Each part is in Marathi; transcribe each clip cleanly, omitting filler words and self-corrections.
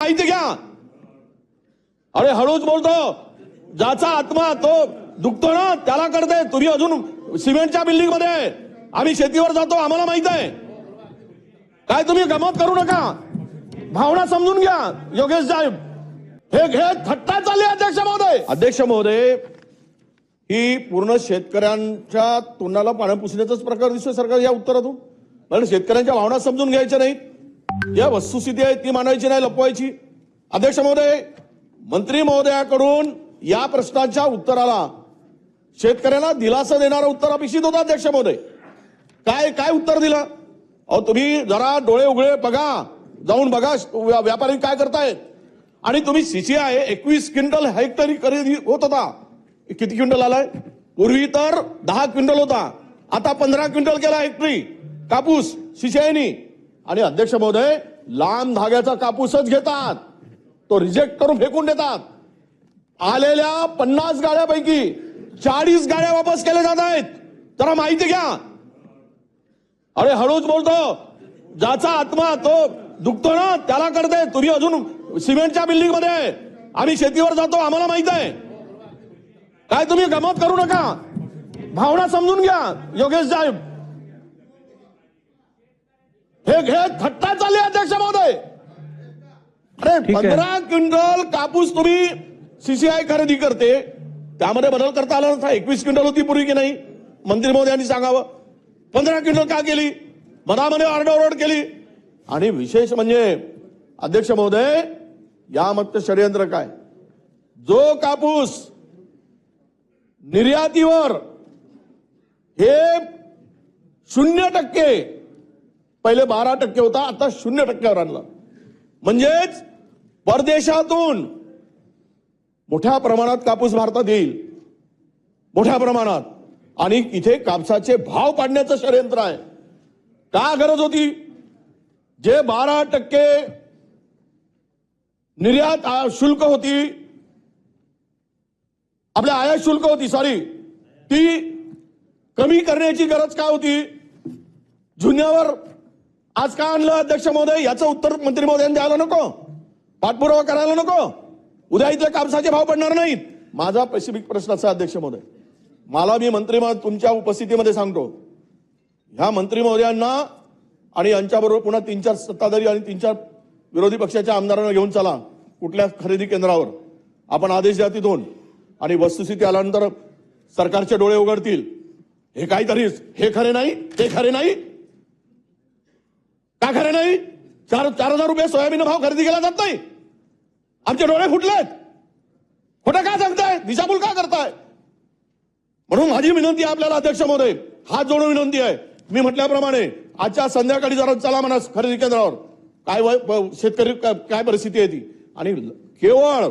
माहिती घ्या. अरे हळूच बोलतो, ज्याचा आत्मा तो दुखतो ना त्याला कळते. तुम्ही अजून सिमेंटच्या बिल्डिंग मध्ये आहे, आम्ही शेतीवर जातो, आम्हाला माहित आहे. काय तुम्ही गमत करू नका, भावना समजून घ्या. योगेश साहेब हे थट्टा चालली. अध्यक्ष महोदय ही पूर्ण शेतकऱ्यांच्या तोंडाला पाणी पुसण्याचाच प्रकार दिसतोय सरकार या उत्तरातून. कारण शेतकऱ्यांच्या भावना समजून घ्यायच्या नाहीत, या वस्तुस्थिती आहे ती मांडायची नाही, लपवायची. अध्यक्ष महोदय, मंत्री महोदयाकडून या प्रश्नाच्या उत्तराला शेतकऱ्यांना दिलासा देणारं उत्तर अपेक्षित होतं. अध्यक्ष महोदय काय काय उत्तर दिलं? अहो तुम्ही जरा डोळे उघडे बघा, जाऊन बघा व्यापारी काय करतायत. आणि तुम्ही सीसीआय 21 क्विंटल हेक्टरी खरेदी होत होता, किती क्विंटल आलाय? पूर्वी तर 10 क्विंटल होता, आता 15 क्विंटल केला हेक्टरी कापूस सीसीआयनी. आणि अध्यक्ष महोदय लांब धाग्याचा कापूसच घेतात, तो रिजेक्ट करून फेकून देतात. आलेल्या 50 गाड्यापैकी 40 गाड्या वापस केल्या जात आहेत. जरा माहिती घ्या. अरे हळूच बोलतो, ज्याचा आत्मा तो दुखतो ना त्याला कळते. तुम्ही अजून सिमेंटच्या बिल्डिंग मध्ये आहे, आम्ही शेतीवर जातो, आम्हाला माहित आहे. काय तुम्ही गमत करू नका, भावना समजून घ्या. योगेश साहेब हे थट्टा चालली. अध्यक्ष महोदय अरे 15 क्विंटल कापूस तुम्ही सीसीआय खरेदी करते, त्यामध्ये बदल करता आला नसता. 21 क्विंटल होती पूर्वी की नाही? मंत्री महोदयांनी सांगावं. 15 क्विंटल का केली? मनामध्ये आरडाओरड केली. आणि विशेष म्हणजे अध्यक्ष महोदय यामागचं षडयंत्र काय? जो कापूस निर्यातीवर हे 0%, पहिले 12% होता, आता 0%वर आणला. म्हणजेच परदेशातून मोठ्या प्रमाणात कापूस भारतात येईल, मोठ्या प्रमाणात. आणि इथे कापसाचे भाव पाडण्याचं षडयंत्र आहे. का गरज होती? जे 12% निर्यात शुल्क होती, आपल्या आयात शुल्क होती, ती कमी करण्याची गरज काय होती? जुन्यावर आज का आणलं? अध्यक्ष महोदय याचं उत्तर मंत्री महोदयांनी द्यायला नको, पाठपुरावा करायला नको. उद्या इथले कापसाचे भाव पडणार नाहीत. माझा स्पेसिफिक प्रश्न असा अध्यक्ष महोदय, मला मी मंत्री तुमच्या उपस्थितीमध्ये सांगतो, ह्या मंत्री महोदयांना आणि यांच्याबरोबर पुन्हा 3-4 सत्ताधारी आणि 3-4 विरोधी पक्षाच्या आमदारांना घेऊन चला कुठल्या खरेदी केंद्रावर, आपण आदेश द्या तिथून. आणि वस्तुस्थिती आल्यानंतर सरकारचे डोळे उघडतील. हे काहीतरी हे खरे नाही, ते खरे नाही. का खरे नाही? 4,000 रुपये सोयाबीन भाव खरेदी केला जात नाही. आमचे डोळे फुटलेत. खोटं का सांगताय? दिशाभूल का करताय? म्हणून माझी विनंती आहे आपल्याला अध्यक्ष महोदय, हात जोडून विनंती आहे. मी म्हटल्याप्रमाणे आजच्या संध्याकाळी जरा चला म्हणा खरेदी केंद्रावर, काय शेतकरी काय परिस्थिती आहे ती. आणि केवळ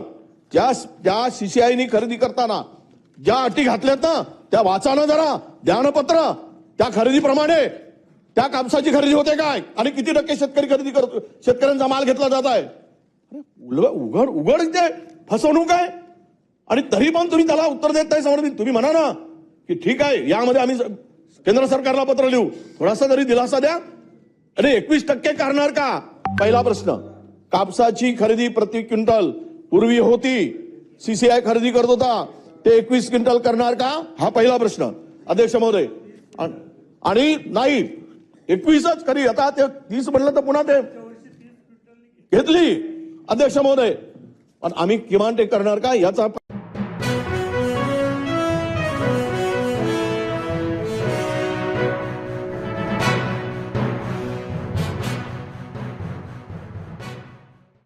ज्या सीसीआयनी खरेदी करताना ज्या अटी घातल्यात ना त्या वाचानं जरा, ध्यानपत्र त्या खरेदीप्रमाणे त्या कापसाची खरेदी होते काय आणि किती टक्के शेतकरी खरेदी करतो, शेतकऱ्यांचा माल घेतला जात आहे. उघड इथे फसवणूक आहे. आणि तरी पण तुम्ही त्याला उत्तर देत नाही. समोर तुम्ही म्हणा ना की ठीक आहे, यामध्ये आम्ही केंद्र सरकारला पत्र लिहू, थोडासा तरी दिलासा द्या. अरे 21% करणार का? पहिला प्रश्न. कापसाची खरेदी प्रति क्विंटल पूर्वी होती, सीसीआय खरेदी करत होता, ते 21 क्विंटल करणार का? हा पहिला प्रश्न अध्यक्ष महोदय. आणि नाही 21च खरी, आता ते 30 म्हणलं तर पुन्हा ते घेतली अध्यक्ष महोदय. पण आम्ही किमान ते करणार का याचा